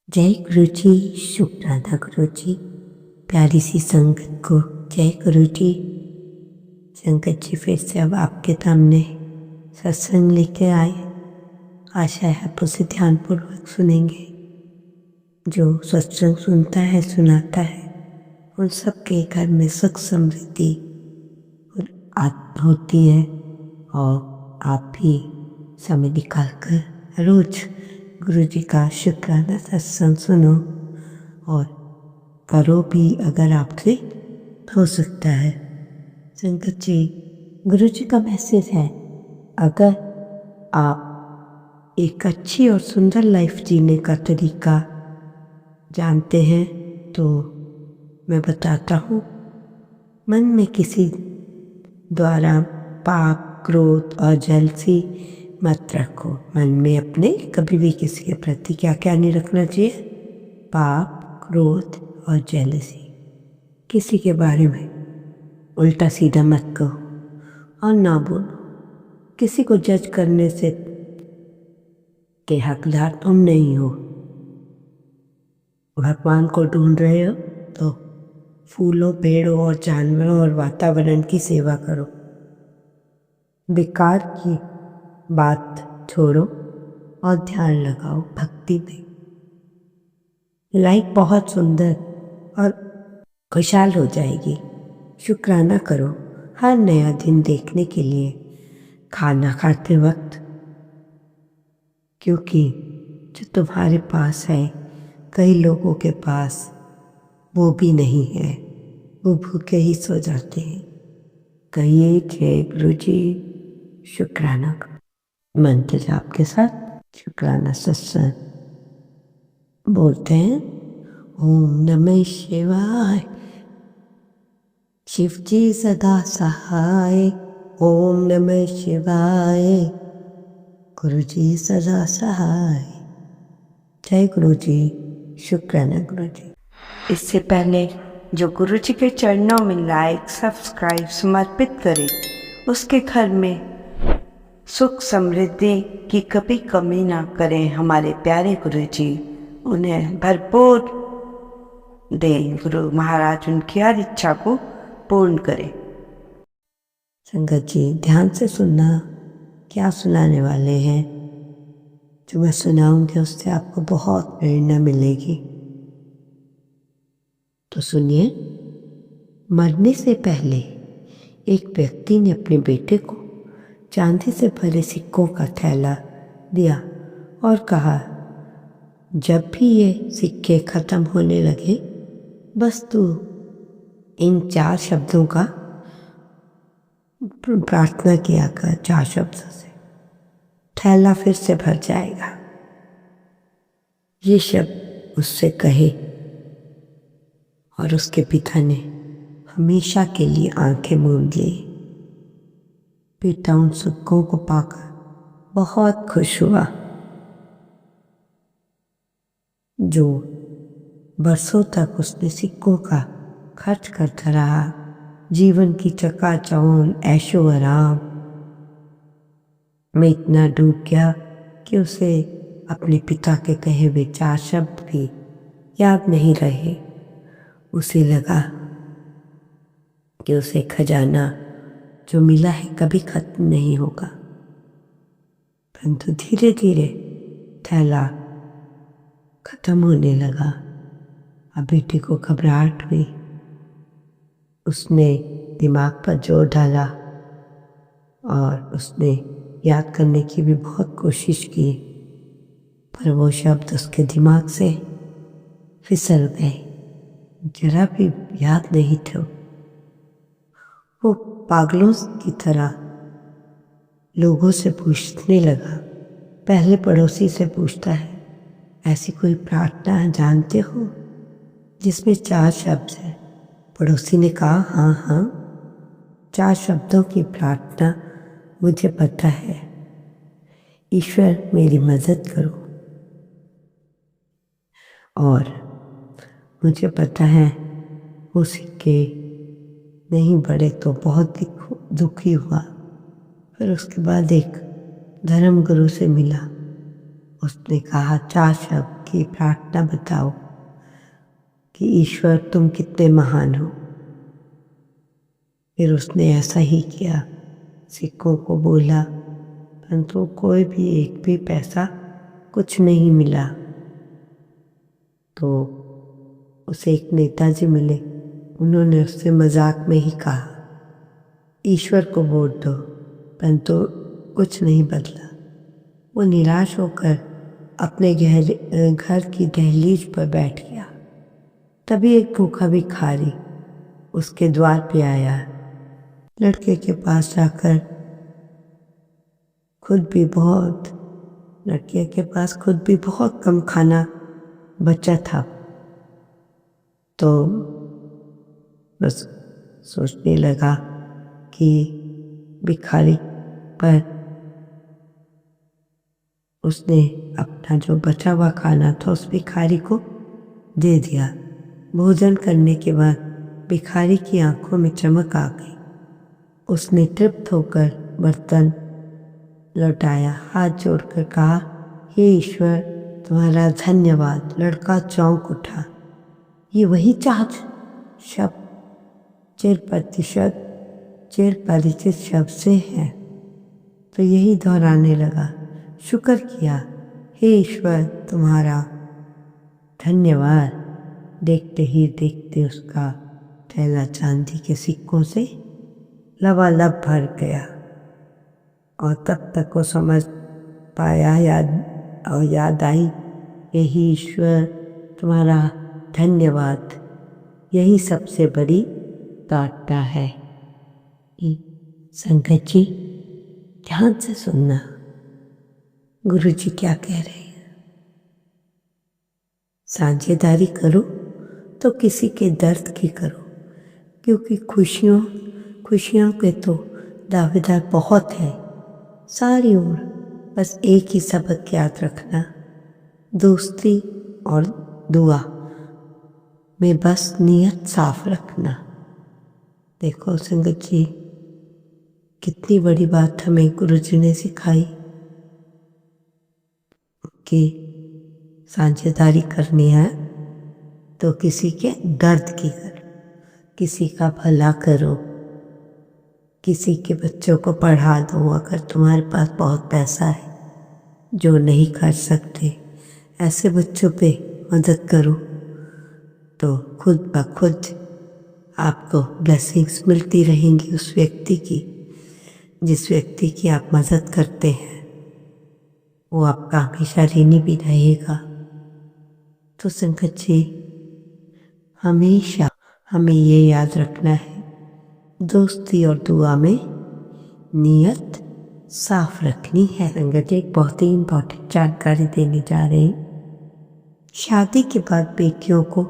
जय गुरु जी। शुक्राना गुरु जी। प्यारी सी संगत को जय गुरु जी। संगत जी फिर से अब आपके सामने सत्संग लेके आए। आशा है आप उसे ध्यानपूर्वक सुनेंगे। जो सत्संग सुनता है सुनाता है उन सबके घर में सुख समृद्धि होती है। और आप भी समय निकालकर रोज गुरु जी का शुक्राना सत्संग सुनो और करो भी अगर आपसे हो सकता है। संगत जी, गुरु जी का मैसेज है, अगर आप एक अच्छी और सुंदर लाइफ जीने का तरीका जानते हैं तो मैं बताता हूँ। मन में किसी द्वारा पाप, क्रोध और जलसी मत रखो। मन में अपने कभी भी किसी के प्रति क्या क्या नहीं रखना चाहिए? पाप, क्रोध और जेलसी। किसी के बारे में उल्टा सीधा मत कहो और ना बोलो। किसी को जज करने से के हकदार तुम नहीं हो। भगवान को ढूंढ रहे हो तो फूलों, पेड़ों और जानवरों और वातावरण की सेवा करो। बेकार की बात छोड़ो और ध्यान लगाओ भक्ति में। लाइफ बहुत सुंदर और खुशहाल हो जाएगी। शुक्राना करो हर नया दिन देखने के लिए खाना खाते वक्त, क्योंकि जो तुम्हारे पास है कई लोगों के पास वो भी नहीं है। वो भूखे ही सो जाते हैं। कहिए जय गुरु जी। शुक्राना मंत्र जाप के साथ शुक्राना सत्संग बोलते हैं। ओम नमः शिवाय। शिव जी सदा सहाय। ओम नमः शिवाय। गुरु जी सदा सहाय। जय गुरु जी। शुक्राना गुरु जी। इससे पहले जो गुरु जी के चरणों में लाइक, सब्सक्राइब समर्पित करे, उसके घर में सुख समृद्धि की कभी कमी ना करें हमारे प्यारे गुरु जी। उन्हें भरपूर दे गुरु महाराज, उनकी हर इच्छा को पूर्ण करें। संगत जी, ध्यान से सुनना। क्या सुनाने वाले हैं? जो मैं सुनाऊंगी उससे आपको बहुत प्रेरणा मिलेगी। तो सुनिए। मरने से पहले एक व्यक्ति ने अपने बेटे को चांदी से भरे सिक्कों का थैला दिया और कहा, जब भी ये सिक्के खत्म होने लगे बस तू इन 4 शब्दों का प्रार्थना किया कर। 4 शब्दों से थैला फिर से भर जाएगा। ये शब्द उससे कहे और उसके पिता ने हमेशा के लिए आंखें मूंद ली। पिता उन सिक्कों को पाकर बहुत खुश हुआ जो बरसों तक उसने सिक्कों का खर्च करता रहा। जीवन की चकाचौंध ऐशो आराम में इतना डूब गया कि उसे अपने पिता के कहे हुए 4 शब्द भी याद नहीं रहे। उसे लगा कि उसे खजाना जो मिला है कभी खत्म नहीं होगा। परंतु धीरे धीरे थैला खत्म होने लगा। अब बेटे को घबराहट हुई। उसने दिमाग पर जोर डाला और उसने याद करने की भी बहुत कोशिश की, पर वो शब्द उसके दिमाग से फिसल गए। जरा भी याद नहीं थे। वो पागलों की तरह लोगों से पूछने लगा। पहले पड़ोसी से पूछता है, ऐसी कोई प्रार्थना जानते हो जिसमें 4 शब्द है? पड़ोसी ने कहा, हाँ हाँ, 4 शब्दों की प्रार्थना मुझे पता है। ईश्वर मेरी मदद करो। और मुझे पता है वो सिक्के नहीं बढ़े तो बहुत दुखी हुआ। फिर उसके बाद एक धर्म गुरु से मिला उसने कहा 4 शब्द की प्रार्थना बताओ कि ईश्वर तुम कितने महान हो। फिर उसने ऐसा ही किया, सिक्कों को बोला, परंतु कोई भी एक भी पैसा कुछ नहीं मिला। तो उसे एक नेताजी मिले, उन्होंने उससे मजाक में ही कहा ईश्वर को वोट दो, परंतु कुछ नहीं बदला। वो निराश होकर अपने घर की दहलीज पर बैठ गया। तभी एक भूखा भिखारी उसके द्वार पे आया। लड़के के पास जाकर लड़के के पास खुद भी बहुत कम खाना बचा था, तो बस सोचने लगा कि भिखारी पर उसने अपना जो बचा हुआ खाना था उस भिखारी को दे दिया। भोजन करने के बाद भिखारी की आंखों में चमक आ गई। उसने तृप्त होकर बर्तन लौटाया, हाथ जोड़कर कहा, हे ईश्वर तुम्हारा धन्यवाद। लड़का चौंक उठा। ये वही 4 शब्द चिर परिचित शब्द से है। तो यही दोहराने लगा, शुक्र किया, हे ईश्वर तुम्हारा धन्यवाद। देखते ही देखते उसका थैला चांदी के सिक्कों से लबालब भर गया। और तब तक वो समझ पाया याद आई, यही ईश्वर तुम्हारा धन्यवाद, यही सबसे बड़ी प्रार्थना है। संगत जी ध्यान से सुनना, गुरु जी क्या कह रहे हैं। साझेदारी करो तो किसी के दर्द की करो, क्योंकि खुशियों के तो दावेदार बहुत है सारी उम्र। बस एक ही सबक याद रखना, दोस्ती और दुआ में बस नियत साफ रखना। देखो संगत जी, कितनी बड़ी बात हमें गुरुजी ने सिखाई कि साझेदारी करनी है तो किसी के दर्द की करो, किसी का भला करो, किसी के बच्चों को पढ़ा दो। अगर तुम्हारे पास बहुत पैसा है जो नहीं कर सकते, ऐसे बच्चों पे मदद करो तो खुद ब खुद आपको ब्लेसिंग्स मिलती रहेंगी उस व्यक्ति की। जिस व्यक्ति की आप मदद करते हैं वो आपका हमेशा ऋणी भी रहेगा। तो संगत जी, हमेशा हमें ये याद रखना है, दोस्ती और दुआ में नियत साफ रखनी है। संगत जी, एक बहुत ही इम्पोर्टेंट जानकारी देने जा रहे हैं। शादी के बाद बेटियों को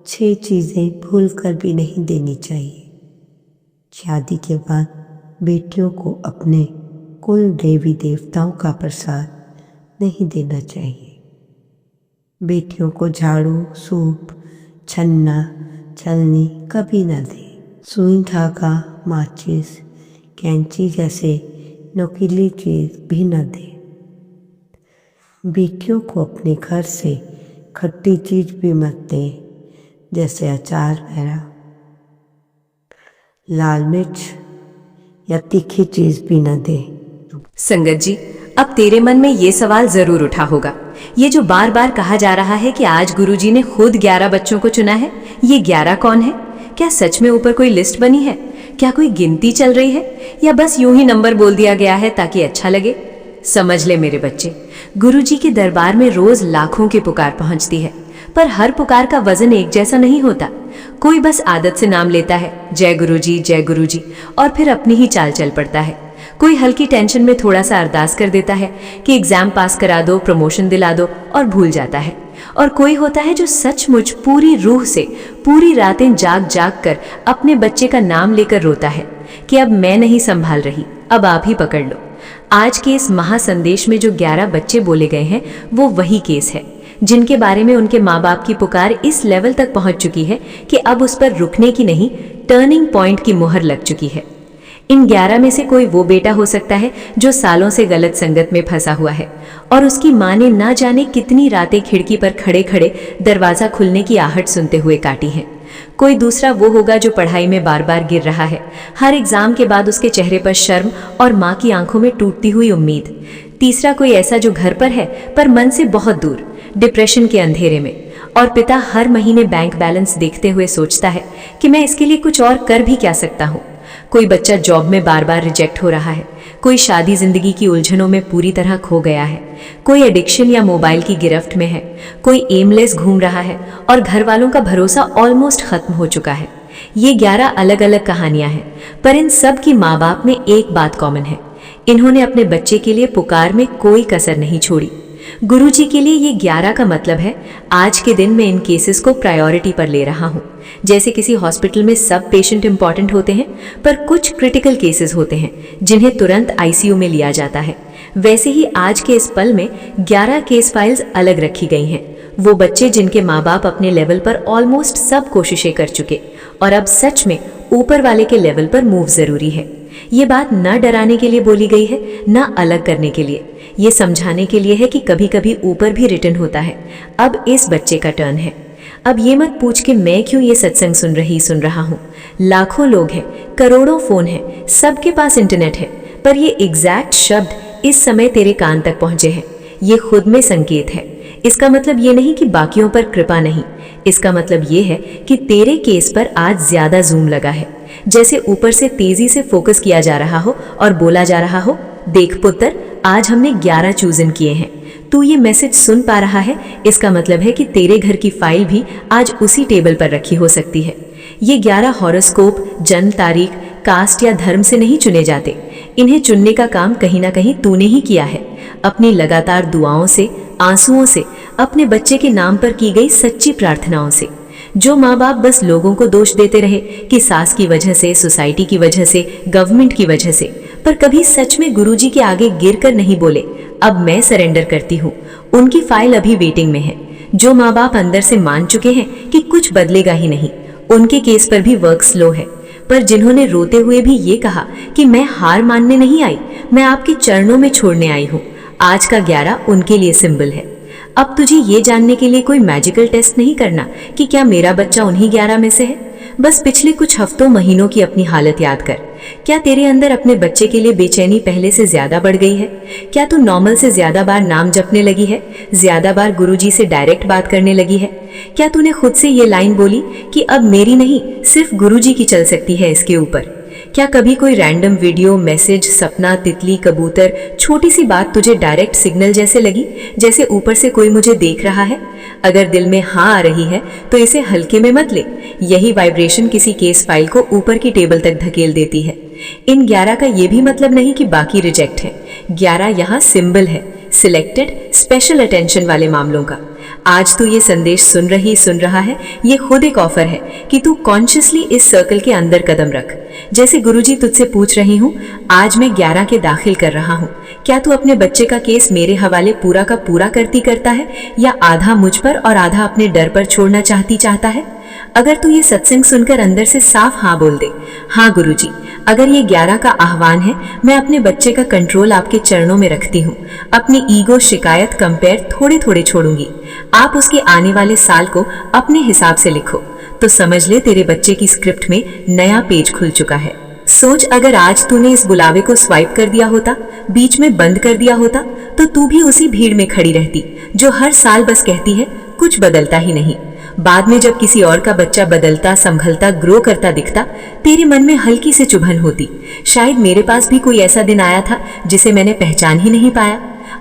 6 चीज़ें भूल कर भी नहीं देनी चाहिए। शादी के बाद बेटियों को अपने कुल देवी देवताओं का प्रसाद नहीं देना चाहिए। बेटियों को झाड़ू, सूप, छन्ना, छलनी कभी न दें। सुई, धागा, माचिस, कैंची जैसे नुकीली चीज़ भी न दें। बेटियों को अपने घर से खट्टी चीज़ भी मत दें, जैसे अचार वगैरह, लाल मिर्च या तीखी चीज़ भी न दें। संगत जी, अब तेरे मन में ये सवाल जरूर उठा होगा, ये जो बार बार कहा जा रहा है कि आज गुरुजी ने खुद 11 बच्चों को चुना है, ये 11 कौन है? क्या सच में ऊपर कोई लिस्ट बनी है? क्या कोई गिनती चल रही है, या बस यूं ही नंबर बोल दिया गया है ताकि अच्छा लगे? समझ ले मेरे बच्चे, गुरुजी के दरबार में रोज लाखों की पुकार पहुंचती है, पर हर पुकार का वजन एक जैसा नहीं होता। कोई बस आदत से नाम लेता है, जय गुरुजी, और फिर अपनी ही चाल चल पड़ता है। कोई हल्की टेंशन में थोड़ा सा अरदास कर देता है कि एग्जाम पास करा दो, प्रमोशन दिला दो, और भूल जाता है। और कोई होता है जो सचमुच पूरी रूह से पूरी रातें जाग कर अपने बच्चे का नाम लेकर रोता है कि अब मैं नहीं संभाल रही, अब आप ही पकड़ लो। आज के इस महासंदेश में जो 11 बच्चे बोले गए हैं वो वही केस है, जिनके बारे में उनके माँ बाप की पुकार इस लेवल तक पहुंच चुकी है कि अब उस पर रुकने की नहीं, टर्निंग पॉइंट की मुहर लग चुकी है। इन 11 में से कोई वो बेटा हो सकता है जो सालों से गलत संगत में फंसा हुआ है और उसकी माँ ने ना जाने कितनी रातें खिड़की पर खड़े खड़े दरवाजा खुलने की आहट सुनते हुए काटी हैं। कोई दूसरा वो होगा जो पढ़ाई में बार बार गिर रहा है, हर एग्जाम के बाद उसके चेहरे पर शर्म और माँ की आंखों में टूटती हुई उम्मीद। तीसरा कोई ऐसा जो घर पर है पर मन से बहुत दूर, डिप्रेशन के अंधेरे में। और पिता हर महीने बैंक बैलेंस देखते हुए सोचता है कि मैं इसके लिए कुछ और कर भी क्या सकता हूँ। कोई बच्चा जॉब में बार बार रिजेक्ट हो रहा है, कोई शादी जिंदगी की उलझनों में पूरी तरह खो गया है, कोई एडिक्शन या मोबाइल की गिरफ्त में है, कोई एमलेस घूम रहा है और घर वालों का भरोसा ऑलमोस्ट खत्म हो चुका है। ये 11 अलग अलग कहानियां हैं, पर इन सब की माँ बाप में एक बात कॉमन है, इन्होंने अपने बच्चे के लिए पुकार में कोई कसर नहीं छोड़ी। गुरुजी के लिए ये 11 का मतलब है आज के दिन मैं इन केसेस को प्रायोरिटी पर ले रहा हूँ। जैसे किसी हॉस्पिटल में सब पेशेंट इंपॉर्टेंट होते हैं पर कुछ क्रिटिकल केसेस होते हैं जिन्हें तुरंत आईसीयू में लिया जाता है, वैसे ही आज के इस पल में 11 केस फाइल्स अलग रखी गई हैं। वो बच्चे जिनके माँ बाप अपने लेवल पर ऑलमोस्ट सब कोशिशें कर चुके और अब सच में ऊपर वाले के लेवल पर मूव जरूरी है। ये बात न डराने के लिए बोली गई है, न अलग करने के लिए, ये समझाने के लिए है कि कभी कभी ऊपर भी रिटर्न होता है। अब इस बच्चे का टर्न है। अब ये मत पूछ के मैं क्यों ये सत्संग सुन रहा हूँ। लाखों लोग हैं, करोड़ों फोन हैं, सबके पास इंटरनेट है, पर ये एग्जैक्ट शब्द इस समय तेरे कान तक पहुंचे हैं। ये खुद में संकेत है। इसका मतलब ये नहीं कि बाकियों पर कृपा नहीं, इसका मतलब ये है कि तेरे केस पर आज ज्यादा जूम लगा है, जैसे ऊपर से तेजी से फोकस किया जा रहा हो और बोला जा रहा हो, देख पुत्र, आज हमने 11 चूजन किए हैं। तू ये मैसेज सुन पा रहा है, इसका मतलब है कि तेरे घर की फाइल भी आज उसी टेबल पर रखी हो सकती है। ये 11 हॉरोस्कोप जन्म तारीख, कास्ट या धर्म से नहीं चुने जाते। इन्हें चुनने का काम कहीं ना कहीं तूने ही किया है, अपनी लगातार दुआओं से, आंसुओं से, अपने बच्चे के नाम पर की गई सच्ची प्रार्थनाओं से। जो माँ बाप बस लोगों को दोष देते रहे कि सास की वजह से, सोसाइटी की वजह से, गवर्नमेंट की वजह से, पर कभी सच में गुरुजी के आगे गिरकर नहीं बोले अब मैं सरेंडर करती हूँ, उनकी फाइल अभी वेटिंग में है। जो माँ बाप अंदर से मान चुके हैं कि कुछ बदलेगा ही नहीं, उनके केस पर भी वर्क स्लो है। पर जिन्होंने रोते हुए भी ये कहा कि मैं हार मानने नहीं आई, मैं आपके चरणों में छोड़ने आई हूँ, आज का 11 उनके लिए सिंबल है। अब तुझे ये जानने के लिए कोई मैजिकल टेस्ट नहीं करना कि क्या मेरा बच्चा उन्हीं 11 में से है। बस पिछले कुछ हफ्तों महीनों की अपनी हालत याद कर। क्या तेरे अंदर अपने बच्चे के लिए बेचैनी पहले से ज्यादा बढ़ गई है? क्या तू नॉर्मल से ज्यादा बार नाम जपने लगी है, ज्यादा बार गुरुजी से डायरेक्ट बात करने लगी है? क्या तूने खुद से ये लाइन बोली कि अब मेरी नहीं, सिर्फ गुरुजी की चल सकती है इसके ऊपर? क्या कभी कोई रैंडम वीडियो, मैसेज, सपना, तितली, कबूतर, छोटी सी बात तुझे डायरेक्ट सिग्नल जैसे लगी, जैसे ऊपर से कोई मुझे देख रहा है? अगर दिल में हाँ आ रही है तो इसे हल्के में मत ले। यही वाइब्रेशन किसी केस फाइल को ऊपर की टेबल तक धकेल देती है। इन 11 का ये भी मतलब नहीं कि बाकी रिजेक्ट है। 11 यहाँ सिंबल है, सिलेक्टेड, स्पेशल अटेंशन वाले मामलों का। आज तू ये संदेश सुन रहा है, ये खुद एक ऑफर है कि तू कॉन्शियसली इस सर्कल के अंदर कदम रख। जैसे गुरुजी तुझसे पूछ रही हूँ, आज मैं 11 के दाखिल कर रहा हूँ, क्या तू अपने बच्चे का केस मेरे हवाले पूरा का पूरा करता है या आधा मुझ पर और आधा अपने डर पर छोड़ना चाहता है? अगर तू ये सत्संग सुनकर अंदर से साफ हाँ बोल दे, हाँ गुरुजी, अगर ये 11 का आह्वान है, मैं अपने बच्चे का कंट्रोल आपके चरणों में रखती हूँ, अपनी ईगो, शिकायत, कंपेयर थोड़े थोड़े छोड़ूंगी, आप उसके आने वाले साल को अपने हिसाब से लिखो, तो समझ ले तेरे बच्चे की स्क्रिप्ट में नया पेज खुल चुका है। सोच, अगर आज तूने इस बुलावे को स्वाइप कर दिया होता, बीच में बंद कर दिया होता, तो तू भी उसी भीड़ में खड़ी रहती जो हर साल बस कहती है कुछ बदलता ही नहीं। बाद में जब किसी और का बच्चा बदलता, संभलता, ग्रो करता दिखता, तेरे मन में हल्की से चुभन होती, शायद मेरे पास भी कोई ऐसा दिन आया था जिसे मैंने पहचान ही नहीं पाया।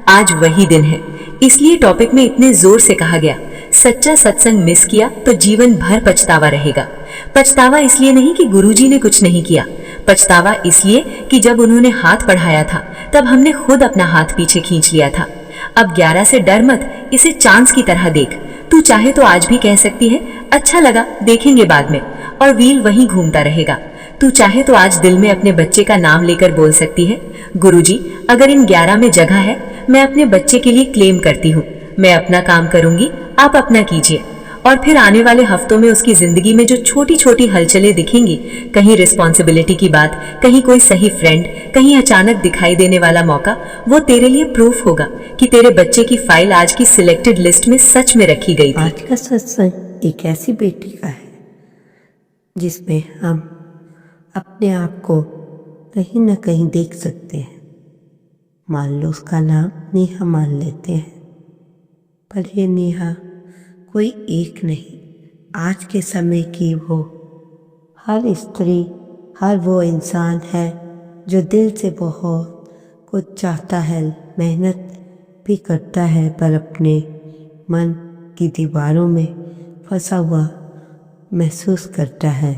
आज वही दिन है, इसलिए टॉपिक में इतने जोर से कहा गया, सच्चा सत्संग मिस किया तो जीवन भर पछतावा रहेगा। पछतावा इसलिए नहीं कि गुरुजी ने कुछ नहीं किया, पछतावा इसलिए कि जब उन्होंने हाथ बढ़ाया था तब हमने खुद अपना हाथ पीछे खींच लिया था। अब 11 से डर मत, इसे चांस की तरह देख। तू चाहे तो आज भी कह सकती है अच्छा लगा, देखेंगे बाद में, और व्हील वहीं घूमता रहेगा। तू चाहे तो आज दिल में अपने बच्चे का नाम लेकर बोल सकती है, गुरुजी, अगर इन 11 में जगह है, मैं अपने बच्चे के लिए क्लेम करती हूँ, मैं अपना काम करूंगी, आप अपना कीजिए। और फिर आने वाले हफ्तों में उसकी जिंदगी में जो छोटी छोटी हलचलें दिखेंगी, कहीं रिस्पॉन्सिबिलिटी की बात, कहीं कोई सही फ्रेंड, कहीं अचानक दिखाई देने वाला मौका, वो तेरे लिए प्रूफ होगा कि तेरे बच्चे की फाइल आज की सिलेक्टेड लिस्ट में सच में रखी गई थी। आज का सत्संग एक ऐसी बेटी का है जिसमें हम अपने आप को कहीं न कहीं देख सकते हैं। मान लो उसका नाम नेहा मान लेते हैं, पर ये नेहा कोई एक नहीं, आज के समय की वो हर स्त्री, हर वो इंसान है जो दिल से बहुत कुछ चाहता है, मेहनत भी करता है, पर अपने मन की दीवारों में फंसा हुआ महसूस करता है।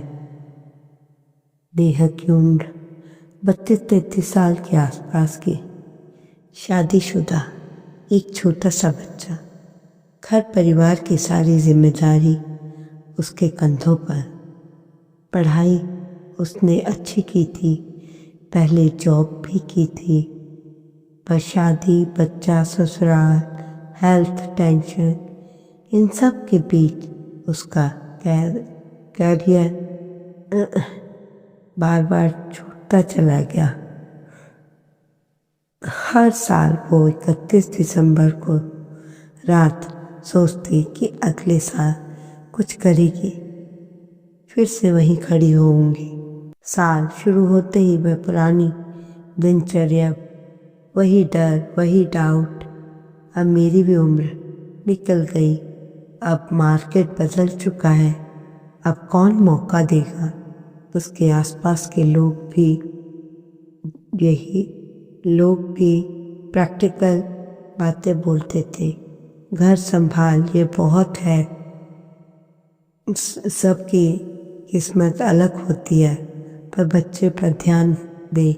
नेहा की उम्र 32-33 साल के आसपास की, शादीशुदा, एक छोटा सा बच्चा, घर परिवार की सारी जिम्मेदारी उसके कंधों पर। पढ़ाई उसने अच्छी की थी, पहले जॉब भी की थी, पर शादी, बच्चा, ससुराल, हेल्थ टेंशन, इन सब के बीच उसका कैरियर बार बार छूटता चला गया। हर साल वो 31 दिसंबर को रात सोचती कि अगले साल कुछ करेगी, फिर से वहीं खड़ी होंगी। साल शुरू होते ही वह पुरानी दिनचर्या, वही डर, वही डाउट। अब मेरी भी उम्र निकल गई, अब मार्केट बदल चुका है, अब कौन मौका देगा। उसके आसपास के लोग भी प्रैक्टिकल बातें बोलते थे। घर संभाल, ये बहुत है, सबकी किस्मत अलग होती है, पर बच्चे पर ध्यान दे,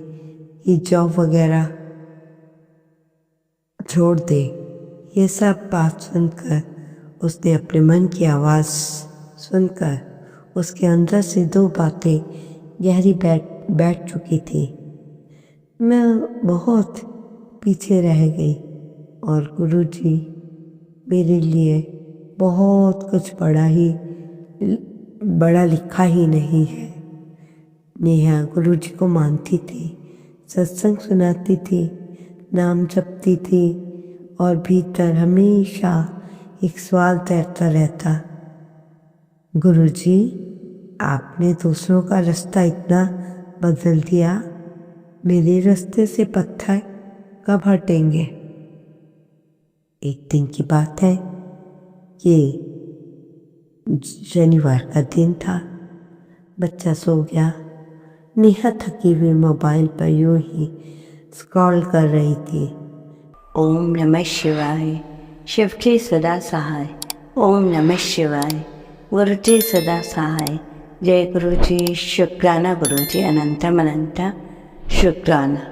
ये जॉब वगैरह छोड़ दे। ये सब बात सुनकर उसने अपने मन की आवाज़ सुनकर उसके अंदर से दो बातें गहरी बैठ चुकी थी। मैं बहुत पीछे रह गई और गुरुजी मेरे लिए बहुत कुछ बड़ा लिखा ही नहीं है। नेहा गुरुजी को मानती थी, सत्संग सुनाती थी, नाम जपती थी, और भीतर हमेशा एक सवाल तैरता रहता, गुरुजी आपने दूसरों का रास्ता इतना बदल दिया, मेरे रास्ते से पत्थर कब हटेंगे। एक दिन की बात है कि शनिवार का दिन था, बच्चा सो गया, नेहा थकी हुई मोबाइल पर यूं ही स्क्रॉल कर रही थी। ओम नमः शिवाय, शिव के सदा सहाय। ओम नमः शिवाय, गुरु जी सदा सहाय। जय गुरु जी, शुक्राना गुरु जी, अनंतम अनंत शुक्राना।